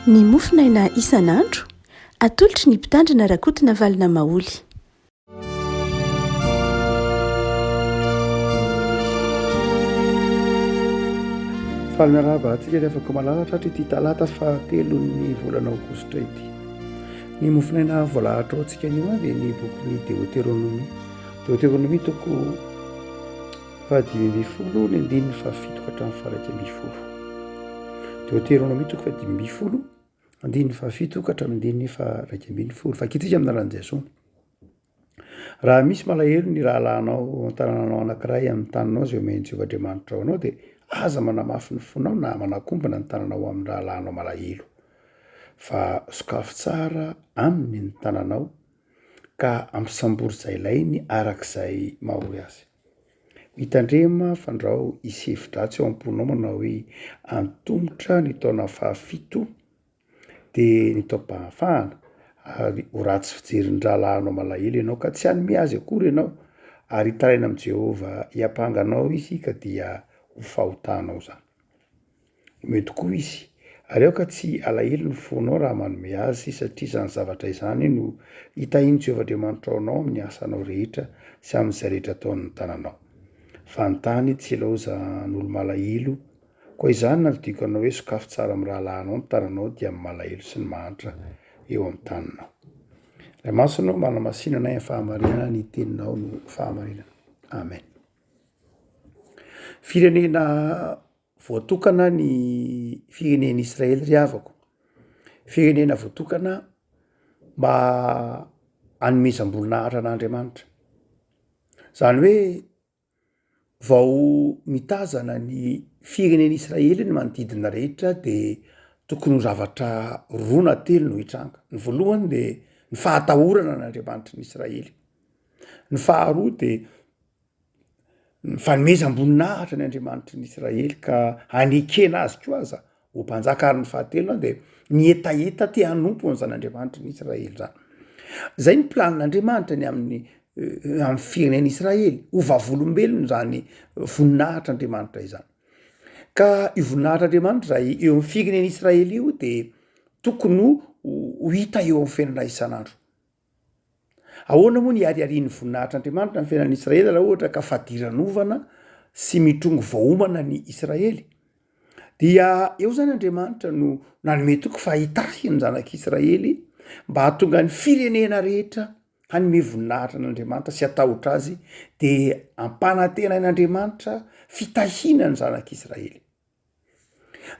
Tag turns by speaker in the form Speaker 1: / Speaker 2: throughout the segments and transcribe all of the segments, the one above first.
Speaker 1: Ny mofinaina isan'andro atolotry ny mpitandrina rakotina valina maoly.
Speaker 2: Falmiaraba atsika dia afaka malalatra hatry ity talata fahatelon'ny volana aogositra ity. Ny mofinaina voalahatra antsika anio dia ny boky Deutéronomie. Deutéronomie toko 5:10 ny andininy fahafito ka hatramin'ny faha 1:10. Deutéronomie toko 5:10 andininy fahafito ka hatramin'ny andininy faha 1:10. Fakitsika amin'ny anaran'i Jesosy. Raha misy malahelo ny rahalanao an-tanànanao anankiray amin'ny taninao izay omen'i Jehovah-Andriamanitra anao dia aza manamafy ny fonao na manakombana ny tananao amin'ny rahalanao malahelo. Fa sokafo tsara aminy ny tananao ka ampisambory izay ilainy arak'izay mahory azy. Mitandrema fandrao isy-hevi-dratsy eo am-ponao manao hoe antomotra ny taona fahafito dia ny taom-pahafahana ary ho ratsy fijerin-draha lahanao malahelo ianao ka tsy hanome azy akory ianao ary hitaraina amin'i Jehovah hiampanganao izy ka dia ho fahotanao zany. Mety koa izy ary aoka tsy alahelo ny fonao raha manome azy satria izany zavatra izany no hitahiny Jehovah-Andriamanitra anao amin'ny asanao rehetra sy amin'izay rehetra ataon'ny tananao. Fanontany tsy ilaozan'olo malahelo koa izany na vidiko anao hoe sokafo tsara amin'ny raha lahanao ny tananao dia amin'ny malahelo sy ny manitra eo amin'ny taninao. Ray masonao manamasinana ny fahamarinana ny teninao no fahamarinana. Amen. Firenena voatokana ny firenen'i Israely ry havako. Firenena voatokana mba hanomezam-boninahitra an'Andriamanitra. Zany hoe vao mitazana ny firenen'i Israely ny manodidina rehetra dia tokony ho zavatra roa na telo no hitranga. Ny voalohany dia ny fahatahorana an'Andriamanitra ny Israely. Ny faharoa dia ny fanomezam-boninahitra ny Andriamanitra ny Israely ka hanekena azy koa aza ho mpanjaka ary ny fahatelona dia ny etaeta te hanompo an'izany Andriamanitra ny Israely zany. Zay ny planin'Andriamanitra ny amin'ny firenen'i Israely ho vavolombelona zany voninahitra Andriamanitra izany. Ka io voninahitra Andriamanitra eo amin'ny firenen'i Israely io dia tokony ho hita eo amin'ny fiainana isan'andro. Ahoana moa ny ariarian'ny voninahitra Andriamanitra amin'ny fiainan'i Israely raha ohatra ka fadiranovana sy mitrongo vahoomana ny Israely. Dia eo zany Andriamanitra no nanome toko fahitahy ny zanak'Israely mba hahatonga ny firenena rehetra hanome voninahitra an'Andriamanitra sy hatahotra azy dia ampanantena an'Andriamanitra fitahiana ny zanak'Israely.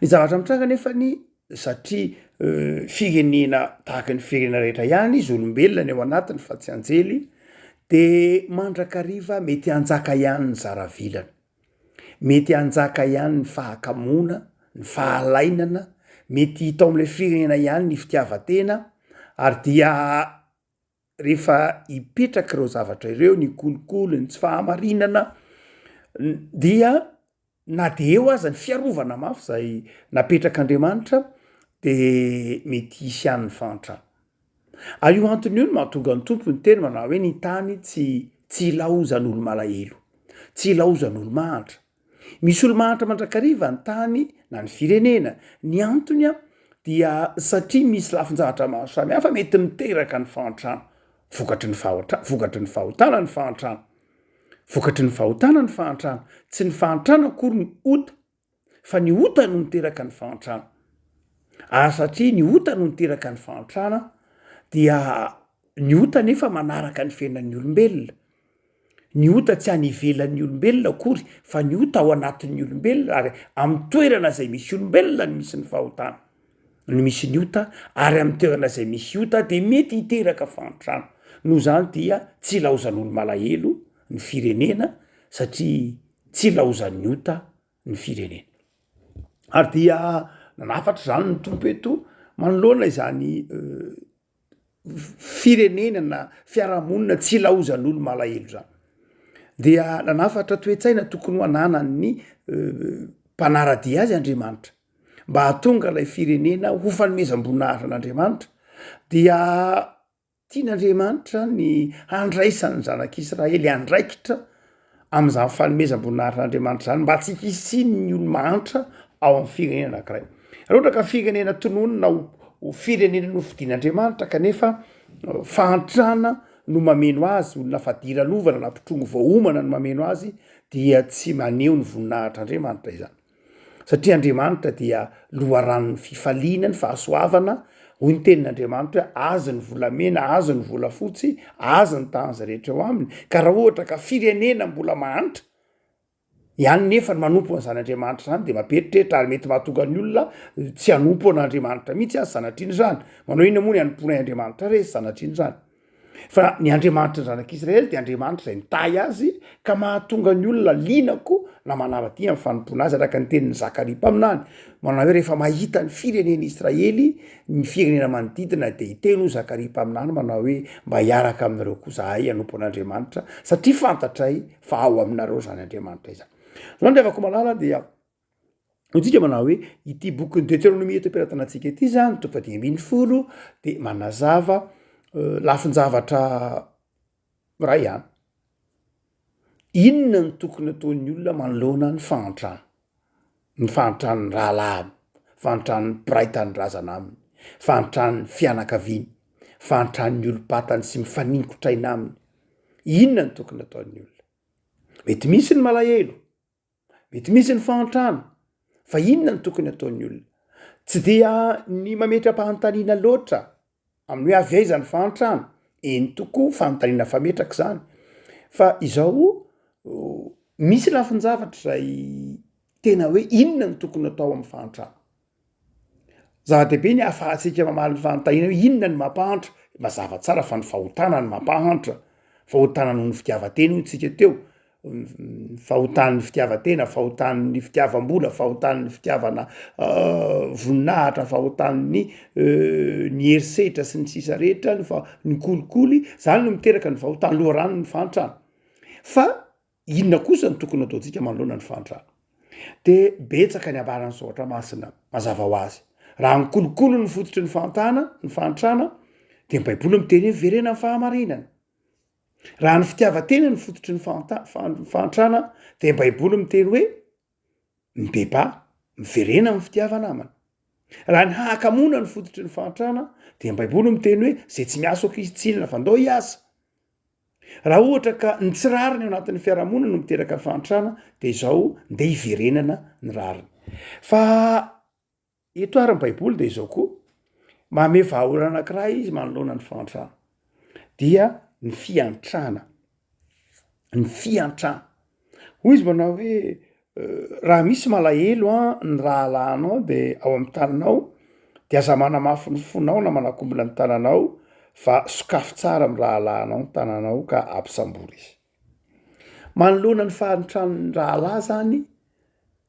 Speaker 2: Ny zavatra mitranga nefa ny satria firenena tahaka ny firenena rehetra ihany izy olombelona ny ao anatiny fa tsy anjely dia mandrakariva mety hanjaka ihany ny zaravilana. Mety hanjaka ihany ny fahakamona, ny fahalainana, mety hita amin'ilay firenena ihany ny fitiavan-tena ary dia rehefa hipetraka ireo zavatra ireo ny kolokolo ny tsy fahamarinana dia na dia eo aza ny fiarovana mafy izay napetrak'Andriamanitra dia mety hisy ihany ny fahantrana. Ary io antony io no mahatonga ny tompo ny teny manao hoe ny tany tsy ilaozan'olo malahelo, tsy ilaozan'olo mahatra. Misy olo mahatra mandrakariva ny tany na ny firenena. Ny antony dia satria misy lafin-javatra maro samihafa mety miteraka ny fahantrana. Vokatry ny fahotana ny fahantrana. Vokatry ny fahotana ny fahantrana. Tsy ny fahantrana akory ny ota fa ny ota no miteraka ny fahantrana. Ary satria ny ota no miteraka ny fahantrana dia ny ota nefa manaraka ny fiainan'ny olombelona. Ny ota tsy any ivelan'ny olombelona akory fa ny ota ao anatin'ny olombelona ary amin'ny toerana izay misy olombelona no misy ny fahotana. No misy ny ota ary amin'ny toerana izay misy ota dia mety hiteraka fahantrana. Noho izany dia tsy ilaozan'olo malahelo ny firenena satria tsy ilaozan'ny ota ny firenena. Ary dia nanafatra zany ny tompo eto manoloana izany firenena na fiarahamonina tsy ilaozan'olo malahelo zany. Dia nanafatra toe-tsaina tokony ho ananan'ny mpanaradia azy Andriamanitra mba hahatonga ilay firenena ho fanomezam-boninahitra an'Andriamanitra dia tian'Andriamanitra ny handraisany zanak'Israely handraikitra amin'izany fanomezam-boninahitra an'Andriamanitra zany mba tsy hisiny ny olo mahantra ao amin'ny firenena anankiray. raha ohatra ka firenena tononona ho firenena no fidian'andriamanitra kanefa fahantrana no mameno azy olona fadiralovana na mpitongo voaomana no mameno azy dia tsy maneho ny voninahitr'andriamanitra izany satria andriamanitra dia loharanony fifaliana ny fahasoavana hoy ny tenin'andriamanitra hoe azy ny volamena azy ny volafotsy azy ny tahanza rehetra eo aminy ka raha ohatra ka firenena mbola mahanitra ihany nefa ny manompo an'izan'andriamanitra zany de maperitreritra ary mety mahatonga ny olona tsy hanompo an'andriamanitra mihitsy azy zanatriny zany manao ina moa ny hanomponay andriamanitra rezy zanatriny zany fa ny andriamanitra ny zanak'israely de andriamanitra zay nitahy azy ka mahatonga ny olona linako na manava-ty amin'ny fanompona azy araka ny tenin'ny Zakaria mpaminany manao hoe rehefa mahita ny fireneny Israely ny firenena manodidina de hiteny ho Zakaria mpaminany manao hoe mba hiaraka aminareo koa zahay hanompo an'andriamanitra satria fantatray fa ao aminareo zany andriamanitra izany zany reavako malala dia tsika manao hoe ity bokyny Deutéronomie eto ampiratanatsika ity zany topa 10 de manazava lafin-javatra ray ihany inona ny tokony ataon'ny olona manoloana ny fahantrany rahalahy fahantrany piraitany razana aminy fahantrany fianakaviany fahantrany olom-patany sy mifaninkotraina aminy inona ny tokony ataon'ny olona mety misy ny malahelo mety misy ny fahantrana fa inona ny tokony ataon'ny olona tsy dia ny mametram-pahantaniana loatra amin'ny hoe avy aiza ny fahantrana eny toko fanontaniana fametraka zany fa izao misy lafin-javatra zay tena hoe inona ny tokony atao amin'ny fahantrana zava-dehibe ny ahafahantsika mamaly ny fanontaniana hoe inona ny mampahantra mazava tsara fa ny fahotana ny mampahantra fahotana noho ny fitiavatena io tsika teo fahotan'ny fitiavatena fahotan'ny fitiavam-bola fahotan'ny fitiavana voninahitra fahotan'ny ny herisetra sy ny sisa rehetra ny kolikoly zany no miteraka ny fahotany loharano ny fahantrana fa inona kosa ny tokony ataontsika manoloana ny fahantrana de betsaka ny ambarany soatra masina mazava ho azy raha ny kolokolo ny fototry ny fahantrana de ny baiboly miteny hoe verena ny fahamarinana raha ny fitiavatena ny fototry ny fahantrana de ny baiboly miteny hoe ny beba miverena ny fitiavana amana raha ny hahakamona ny fototry ny fahantrana de ny baiboly miteny hoe zay tsy miasa okitsinina fa ndao hiasa raha ohatra ka ny tsy rariny eo anatin'ny fiarahamonina no miteraka ny fahantrana de izao nde hiverenana ny rariny fa eto ary ny baiboly de izao koa mahame vahaolana anankiray izy manoloana ny fahantrana dia ny fiantrana hoy izy manao hoe raha misy malahelo ny rahalahinao de ao amin'ny tananao de aza manamafy ny fonao na manakombona ny tananao fa sokafo tsara amin'ny rahalahinao ny tananao ka ampisambory izy manoloana ny fahantrany rahalahy zany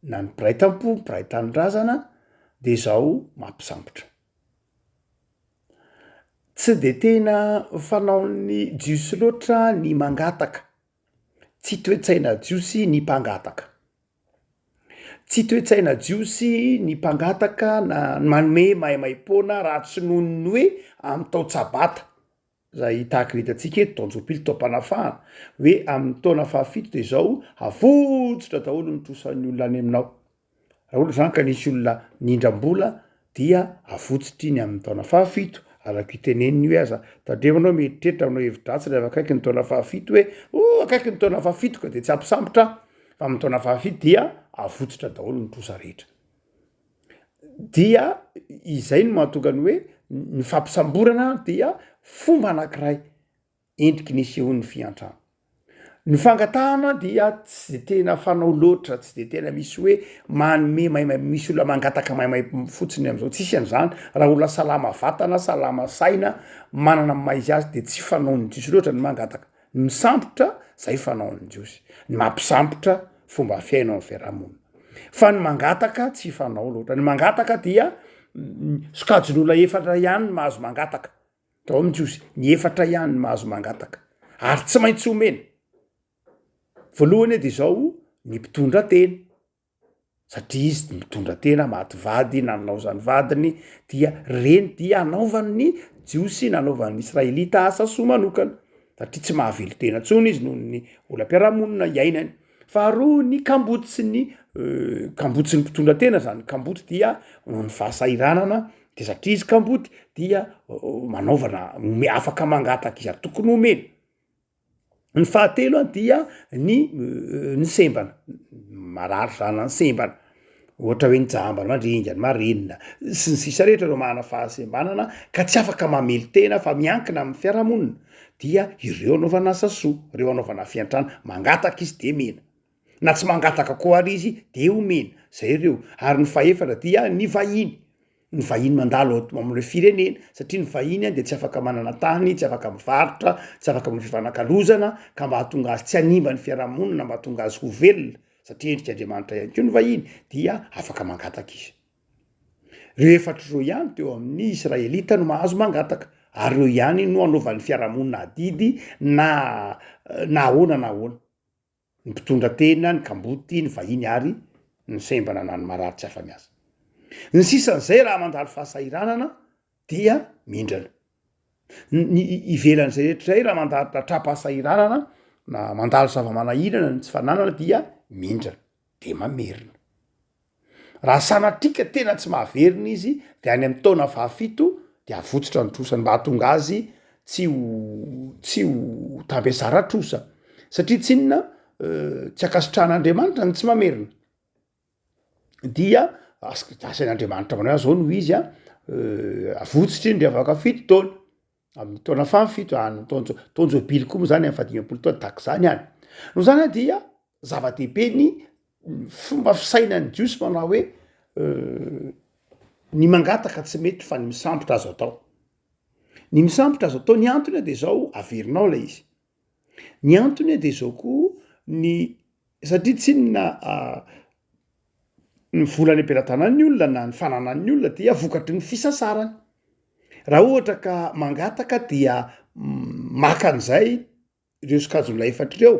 Speaker 2: na ny piraitam-po piraitan'ny razana de izao mampisambotra tsy de tena fanaon'ny jiosy loatra ny mangataka tsy toetsaina jiosy ny mpangataka tsy toetsaina jiosy ny mpangataka na manome maimai-pona raha tsy nonony hoe amin'ny tao-tsabata zay tahaka hitantsika eto taonjopily tao-panafahana hoe amin'ny taona fahafito de izao avotsitra daholo ny trosan'ny olona any aminao raha ohatra zany ka nisy olona nindram-bola dia avotsitra iny amin'ny taona fahafito araka iteneniny hoe aza tandremanao mieritreritra aminao hevidratsy rehefa akaiky ny taona fahafito hoe akaiky ny taona fahafito ka de tsy ampisambotra fa amin'ny taona fahafito dia avotsitra daholo ny trosa rehetra dia izay no mahatongany hoe ny fampisamborana dia fomba anankiray endriky nisehon'ny fiantrana ny fangatahana dia tsy de tena fanao loatra tsy de tena misy hoe manome maimay misy olona mangataka maimay fotsiny am'izao tsisy an'izany raha olona salama vatana salama saina manana maizy azy de tsy fanaon'ny jiosy loatra ny mangataka ny misambotra zay fanaon'ny jiosy ny mampisambotra fomba fiainao amin'ny fiarahamonina fa ny mangataka tsy fanao loatra ny mangataka dia sokajin'olona efatra ihany ny mahazo mangataka tao amin'ny jiosy ny efatra ihany ny mahazo mangataka ary tsy maintsy omena voalohany de izao ny mpitondra tena satria izy mitondra tena maty vady nanao zany vadiny dia reny dia anaovan'ny jiosy nanaovan'ny israelita asa soa manokana satria tsy mahavelo tena tsony izy noho ny olam-piarahamonina iainany faharoa ny kambotsy ny kamboty sy ny mpitondra tena zany kamboty dia ny fahasairanana de satria izy kamboty dia manaovana afaka mangataka izy ary tokony omeny ny fahatelo a dia ny sembana marary zana ny sembana ohatra hoe nijambana mandringany marenina sy ny sisa rehetra reo mahana fahasembanana ka tsy afaka mamely tena fa miankina amin'ny fiarahamonina dia ireo anaovana asa soa reo anaovana fiantrana mangataka izy de mena na tsy mangataka koa ary izy de omena zay ireo ary ny faefatra dia ny vahiny mandalo amle firenena satria ny vahiny de tsy afaka manana tany tsy afaka mivarotra tsy afaka amin'ny fifanakalozana ka mba hatonga azy tsy animba ny fiarahamonina mba hatonga azy ho velona satria endrik'andriamanitra ihany ko ny vahiny dia afaka mangataka izy reo efatra reo ihany teo amin'ny israelita no mahazo mangataka ary reo ihany no anaovan'ny fiarahamonina adidy na ahoana ny mpitondra tena ny kamboty ny vahiny ary ny sembana na ny marary tsy afa-miasa ny sisan'izay raha mandalo fahasairanana dia mindrana ivelan'izay rehetrazay raha mandalo trapahasairanana na mandalo zava-manahirana ny tsy fananana dia mindrana de mamerina raha sanatrika tena tsy mahaverina izy de any amin'ny taona fahafito de avotsitra ny trosany mba hatonga azy tsy ho tampiasara trosa satria tsy inona tsy akasitran'andriamanitra ny tsy mamerina dia asain'andriamanitra manao zao no izy avotsitry ndry avaka fito taona amin'ny taona fahafito taonjobily koa moa zany amin'ny fahadimy taona tak zany any no zany dia zava-dehibe ny fomba fisainany jiosy manao hoe ny mangataka tsy mety fa ny misambotra azo atao ny misambotra azo atao ny antony de zao averinao lay izy ny antony de zao koa satria tsy inona ny volany ampelantanan'ny olona na ny fananan'ny olona dia vokatry ny fisasarany raha ohatra ka mangataka dia maka an'izay ireo sokajolay efatra ireo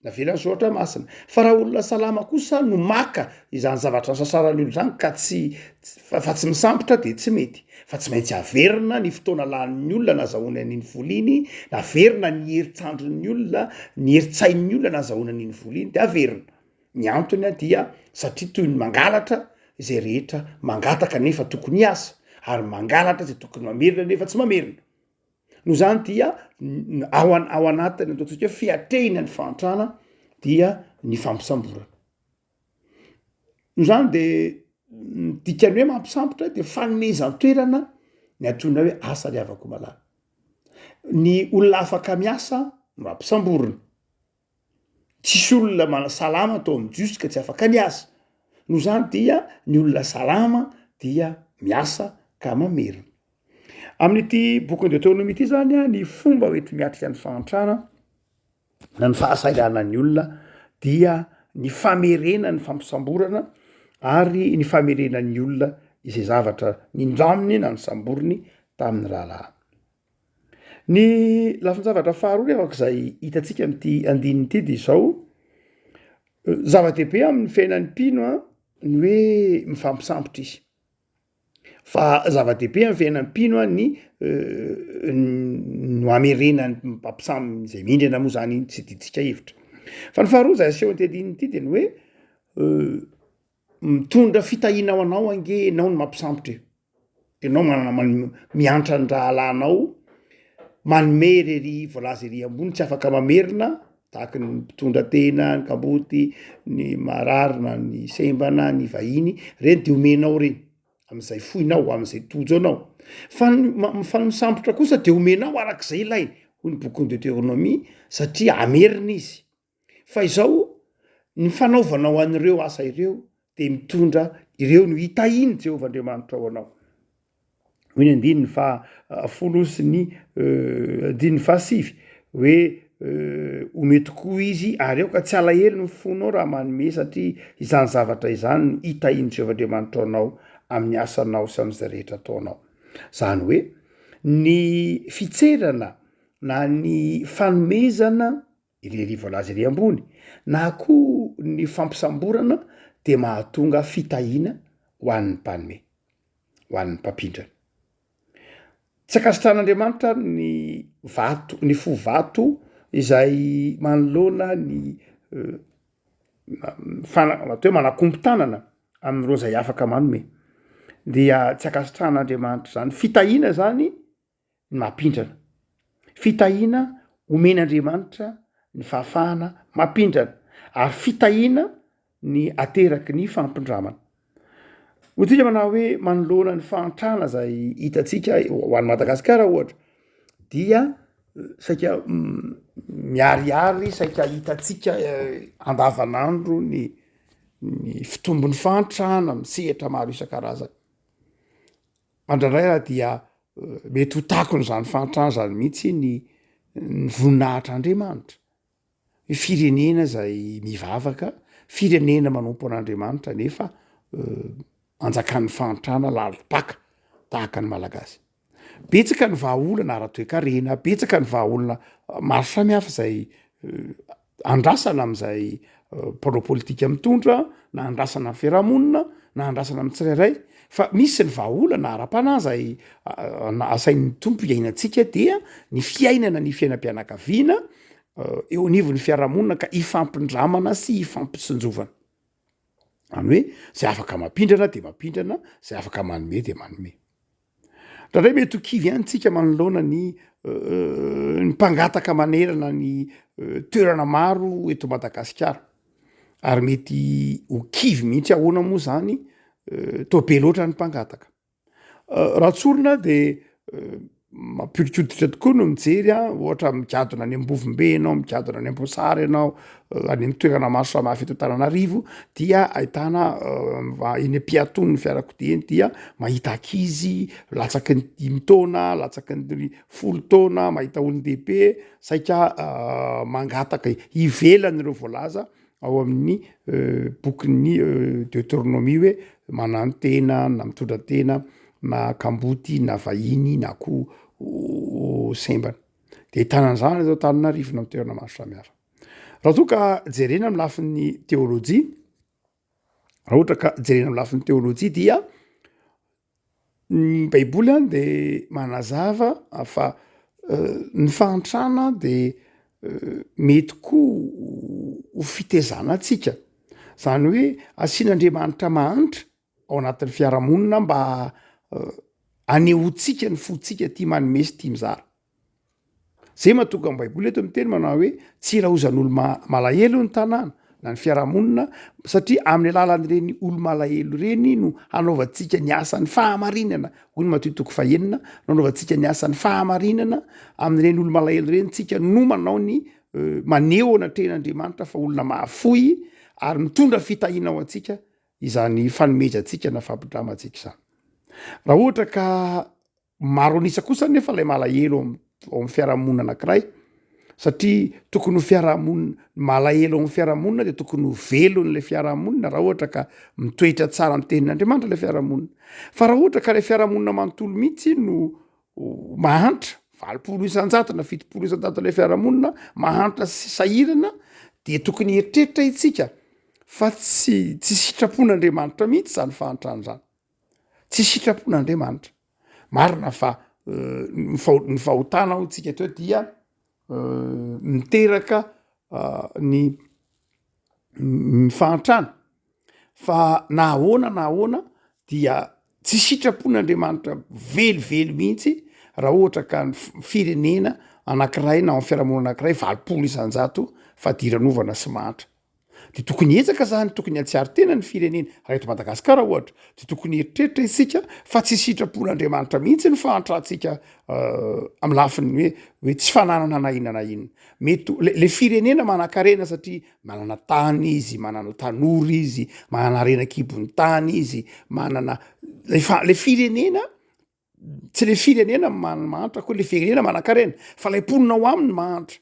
Speaker 2: navelany soatra masina fa raha olona salama kosa no maka izany zavatra sasarany olo zany ka fa tsy misambotra de tsy mety fa tsy maintsy averina ny fotoana lan'ny olona nazahoana an'iny voliny naverina ny herintsandron'ny olona ny heritsain'ny olona nazahoana an'iny voliny de averina ny antony dia satria toy ny mangalatra izay rehetra mangataka nefa tokony hiasa ary mangalatra zay tokony mamerina nefa tsy mamerina no zany dia ao anatiny ataontsika hoe fiatrehina ny fantrana dia ny fampisamborana no zany de dikany hoe mampisambotra de fanomezan-toerana ny antsoina hoe asa liavako malala ny olona afaka miasa no mampisamborona tsisy olona salama atao amin'ny jiosika tsy afaka niasa no zany dia ny olona salama dia miasa ka mamerina amin'ity boky Deutéronomie ity zany ny fomba hoety miatrika ny fantrana na ny fahasairanan'ny olona dia ny famerena ny fampisamborana ary ny famerenan'ny olona izay zavatra nindraminy na ny samboriny tamin'ny rahalahy ny lafiny-zavatra faharoa refak'izay hitantsika am'ty andininy ity de zao zava-dehibe amin'ny fiainan'ny mpino ny hoe mifampisambotra izy fa zava-dehibe amin'ny fiainan'ny mpino no amerenany mpampisamizay mindrana moa zany tsy diditsika hevitra fa ny faharoa zay aseho anty andininy ity de ny hoe mitondra fitahiana ao anao ange nao ny mampisambotra enao miantra ny rahalanao manome rery voalaza ery ambony tsy afaka mamerina tahaky ny mpitondra tena ny kamboty ny mararina ny sembana ny vahiny reny de omenao reny am'izay foinao am'izay tojo anao fa ny misambotra kosa de omenao arak'izay ilainy hoy ny boky Deutéronomie satria amerina izy fa izao ny fanaovanao an'ireo asa ireo de mitondra ireo no hitahiny Jehovah Andriamanitra ao anao hoy ny andininy folo sy ny andininy fahasivy hoe omety koa izy ary eo ka tsy alahelo ny fonao raha manome satria izany zavatra izany no hitahiny Jehovah Andriamanitra ao anao amin'ny asanao sy am'izay rehetra ataonao zany hoe ny fitserana na ny fanomezana irery voalaza ery ambony na koa ny fampisamborana de mahatonga fitahiana ho an'ny mpanome ho an'ny mpampindrana tsy akasitran'Andriamanitra ny fo vato izay manoloana ny atao hoe manakompitanana amin'ireo zay afaka manome dia tsy akasitran'Andriamanitra zany. Fitahiana zany ny mampindrana, fitahiana omen'Andriamanitra ny fahafahana mampindrana, ary fitahiana ny ateraky ny fampindramana. Hotsika manao hoe manoloana ny fahantrana zay hitatsika ho an'ny Madagasikara ohatra dia saika miariary saika hitatsika andavanandro ny fitombon'ny fahantrana misehatra maro isan-karazany. Mandraindray raha dia mety ho takony zany fahantrana zany mihitsy ny voninahitr'Andriamanitra. Firenena zay mivavaka, firenena manompo an'Andriamanitra nefa anjakan'ny fahantrana lalopaka tahaka ny malagasy. Betsaka ny vahaolana ara-toekarena, betsaka ny vahaolana maro samihafa zay andrasana am'izay mpanao politika mitondra, na andrasana amin'ny fiarahamonina, na andrasana amin'ny tsirairay, fa misy ny vahaolana ara-panahy zay asain'ny tompo iainantsika dia ny fiainana ny fiainam-pianakaviana eo anivon'ny fiarahamonina ka ifampindramana sy ifampisonjovana. Any hoe zay afaka mampindrana de mampindrana, zay afaka manome de manome. Raha mety ho kivy antsika manoloana ny mpangataka manerana ny toerana maro eto Madagasikara. Ary mety ho kivy mihitsy ahoana moa zany toa be loatra ny mpangataka. Raha tsorina de mampihodikoditra tokoa no mijery ohatra migadona any Ambovimbe ianao, migadona any Amboasary ianao, any amin'ny toerana maro samihafa eto Antananarivo dia ahitana eny am-piaton'ny fiarakodia eny dia mahita ankizy latsaky ny 5 taona, latsaky ny 10 taona, mahita olon-dehibe saika mangataka ivelany ireo voalaza ao amin'ny bokin'ny Deutéronomie hoe manano tena, na mitondra tena, na kamboty, na vahiny, na koa sembana. De tanan'izany eto Antananarivo na toerana maro samihafa. Raha toa ka jerena amin'ny lafin'ny teolojia, raha ohatra ka jerena amin'ny lafin'ny teolojia dia ny Baiboly de manazava fa ny fahantrana de mety koa ho fitezana antsika. Zany hoe asian'Andriamanitra mahantra ao anatin'ny fiarahamonina mba anehoantsika ny fotsika tia manome sy tia mizara. Zay mahatonga amin'ny Baiboly eto miteny manao hoe tsy irahozan'olo malahelo ny tanàna na ny fiarahamonina satria amin'ny alalan'ireny olo malahelo reny no hanaovantsika ny asan'ny fahamarinana. Hoy ny Mateo 4:9, nanaovantsika ny asan'ny fahamarinana amin'ireny olo malahelo reny tsika no manao ny maneho anatrehan'Andriamanitra fa olona mahafoy ary mitondra fitahiana ao antsika izany fanomezantsika na fampidramantsika izany. Raha ohatra ka maro anisa kosa nefa ilay malahelo ao amin'ny fiarahamonina anankiray, satria tokony ho fiarahamonina malahelo ao amin'ny fiarahamonina de tokony ho velon'ilay fiarahamonina raha ohatra ka mitoetra tsara amin'ny tenin'Andriamanitra ilay fiarahamonina. Fa raha ohatra ka ilay fiarahamonina manontolo mihitsy no mahantra 20 isan-jato na 70 isan-jato ilay fiarahamonina mahantra sy sahirana de tokony eritreritra itsika fa tsy sitrapon'Andriamanitra mihitsy zany fahantrana zany. Tsy sitrapon'Andriamanitra. Marina fa ny fahotana ho tsika teo dia miteraka ny fahantrana fa na ahoana dia tsy sitrapon'Andriamanitra velively mihitsy raha ohatra ka ny firenena anankiray na amin'ny fiarahamonina anankiray 20 isan-jato fa diranovana sy mahantra. De tokony etsaka zany, tokony atsiary tena ny firenena raha eto Madagasikara ohatra, de tokony eritreritra isika fa tsy sitrapon'Andriamanitra mihitsy ny fahantrantsika amin'ny lafiny hoe tsy fananana na inona. Mety le firenena manan-karena satria manana tany izy, manana tanora izy, manana renakibon'ny tany izy, manana le firenena, tsy le firenena mahantra koa le firenena manan-karena, fa lay mponina ao aminy mahantra.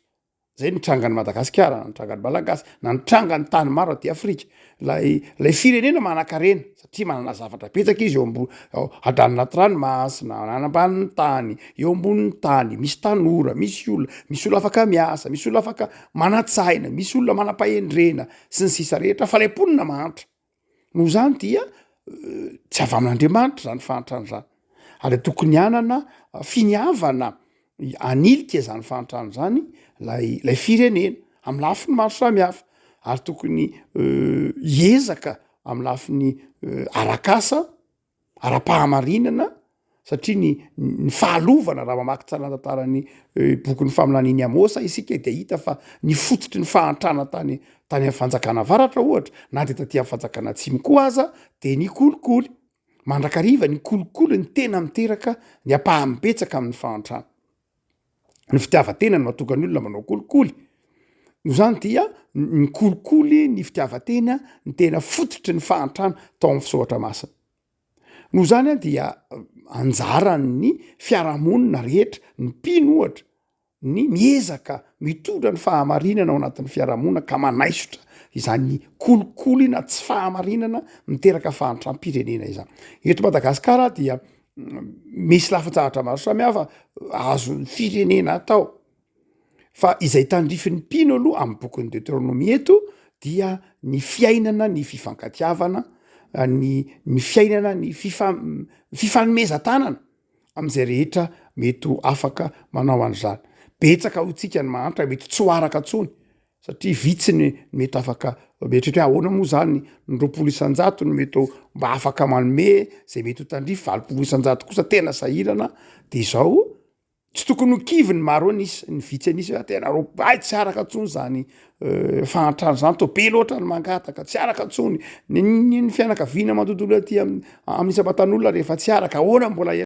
Speaker 2: Zay nitrangany Madagasikara, nitrangany Malagasy, na nitrangany tany maro aty Afrika. Lay firenena manan-karena satria manana zavatra betsaka izy eo ambony adranonaty ranomasina, anambanin'ny tany, eo ambonin'ny tany, misy tanora, misy olona afaka miasa, misy olona afaka manatsaina, misy olona manam-pahendrena sy ny sisa rehetra fa lay mponina mahantra. Noho zany dia tsy avy amin'Andriamanitra zany fahantrana zany. Ary tokony hanana finiavana anilika zany fahantrana zany lay firenena amin'ny lafiny maro samihafa. ary tokony hiezaka amin'ny lafiny arakasa ara-pahamarinana satria ny fahalovana raha mamaky tsara tantarany bokyny famolaniny Amosa isika de hita fa ny fototry ny fahantrana tany amin'ny fanjakana avaratra ohatra na de taty amin'ny fanjakana atsimo koa aza de ny kolikoly mandrakariva ny kolikoly ny tena miteraka ny apahamibetsaka amin'ny fahantrana ny fitiavatena no mahatonga ny olona manao kolikoly no zany dia ny kolikoly ny fitiavatena ny tena fototry ny fahantrana tao amin'ny fisoatra masina no zany dia anjarany fiarahamonina rehetra ny mpino ohatra ny miezaka mitondra ny fahamarinana ao anatin'ny fiarahamonina ka manaisotra izany kolikoly na tsy fahamarinana miteraka fahantram-pirenena izany. Eto Madagasikara dia misy lafin-tsahatra maro samihafa azo firenena atao fa izay tandrifin'ny mpino aloha amin'ny bokin'ny Deutéronomie eto dia ny fiainana ny fifankatiavana ny fiainana ny fifanomezan-tanana am'izay rehetra mety afaka manao an'izany. Betsaka ho tsika ny mahantra mety tsy ho araka tsony satria vitsiny mety afaka mieritreritra ahoana moa zany ny 20 isanjato ny mety mba afaka manome zay mety ho tandrify 20 isanjato kosa tena sahirana de izao tsy tokony ho kivy ny maro anisy ny vitsy anisy tena ay tsy araka tsony zany fahantrana zany to be loatra ny mangataka tsy araka tsony ny fianakaviana mandontolo aty amin'ny isam-batan'olona rehefa tsy araka ahoana mbola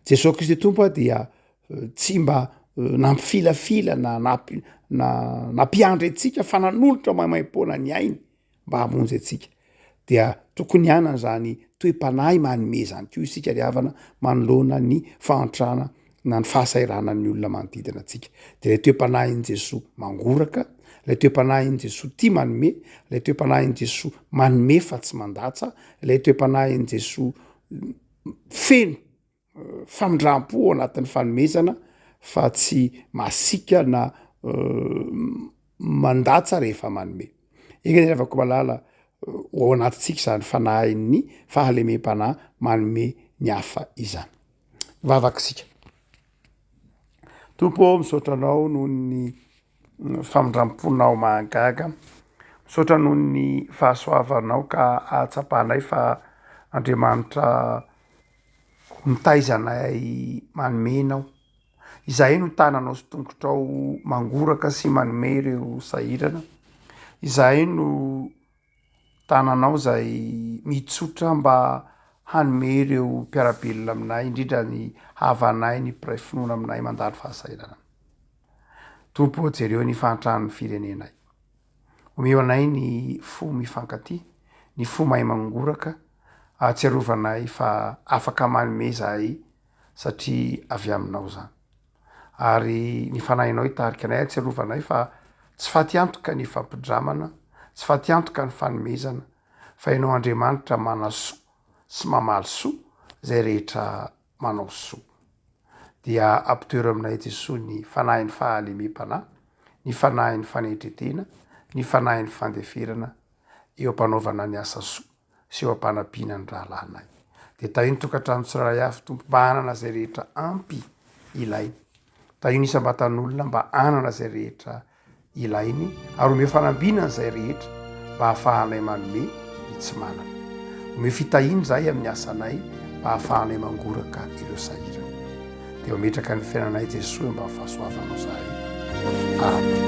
Speaker 2: Jesosy Kristy tompo dia tsy mba nampifilafila na nampiandry antsika fa nanolotra mamaim-poana ny ainy mba hamonjy antsika dia tokony hanana zany toe-panahy manome zany koa isika ry havana manoloana ny fahantrana na ny fahasairanan'ny olona manodidina antsika de ilay toe-panahin'i Jesosy mangoraka ilay toe-panahin'i Jesosy tia manome ilay toe-panahin'i Jesosy manome fa tsy mandatsa ilay toe-panahin'i Jesosy feno famindram-po ao anatin'ny fanomezana fa tsy masika na mandatsa rehefa manome. Eka ny afaka malala ao anatintsika zany fanahin'ny fahalemem-panahy manome ny hafa izany. Vavakisika. Tompo misaotra anao noho ny famindram-ponao mahagaga, misaotra noho ny fahasoavanao ka ahatsapahanay fa Andriamanitra mitaizanay manomenao izahay no tananao sy tongotrao mangoraka sy manome ireo sahirana izahay no tananao zay mitsotra mba hanome ireo mpiarabelona aminay indrindra ny havanay ny mpiray finoana aminay mandalo fahasahirana tompo jereo ny fahantrany firenenay omeo anay ny fo mifankaty ny fo mahay mangoraka atsiarovanay fa afaka manome zahay satria avy aminao zany ary ny fanahinao hitarika anay atsiarovanay fa tsy fatiantoka ny fampidramana tsy fatiantoka ny fanomezana fa ianao Andriamanitra manasoa sy mamaly soa zay rehetra manao soa dia ampitoero aminay Jesosy ny fanahin'ny fahalemem-panahy ny fanahin'ny fanetretena ny fanahin'ny fandeferana eo ampanaovana ny asa soa sy eo ampanampiana ny rahalanay de tahio ny tokantrano tsirairay avy tompo mba hanana zay rehetra ampy ilainy tahio ny isam-batan'olona mba hanana zay rehetra ilainy ary omeo fanambinana zay rehetra mba hahafahanay manome ny tsy manana omeo fitahiny zay amin'ny asanay mba hahafahanay mangoraka ireo sahirana de ometraka ny fiainanay Jesosy mba hafahasoavanao zahay amen.